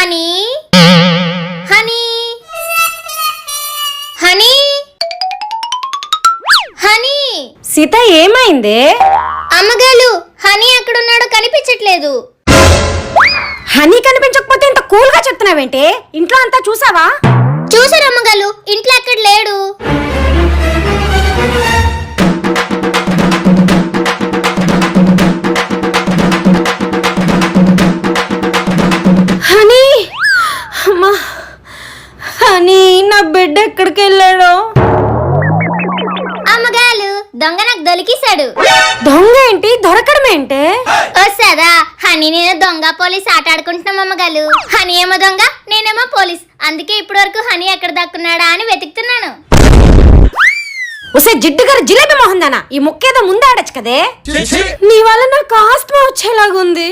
Honey honey honey honey Sita ఏమైంది? అమ్మగారు honey ఎక్కడున్నాడో కనిపించట్లేదు. హనీ కనిపించకపోతే ఇంత కూల్ గా చెప్తున్నావేంటి? ఇంట్లో అంతా చూసావా? చూసారు అమ్మగారు, ఇంట్లో ఎక్కడ లేడు. హనీ అమ్మా, హనీ నా బిడ్డ ఎక్కడికి వెళ్ళాడు? అమ్మగారు దొంగ నాకు దొరికేశాడు. దొంగ ఏంటి? దొరకడం ఏంటి? వస్తాదా? హనీ నేను దొంగ పోలీస్ ఆట ఆడుకుంటున్నాం అమ్మగారు. హనీ ఏమో దొంగ, నేనేమో పోలీస్. అందుకే ఇప్పటి వరకు హనీ ఎక్కడ దక్కున్నాడా అని వెతుకుతున్నాను. ఒసే జిడ్డు గారు జిలేబీ మొహం దానా, ఈ ముక్కేదో ముందే ఆడచ్చు కదే. నీ వల్ల నాకు ఆస్మా వచ్చేలాగుంది.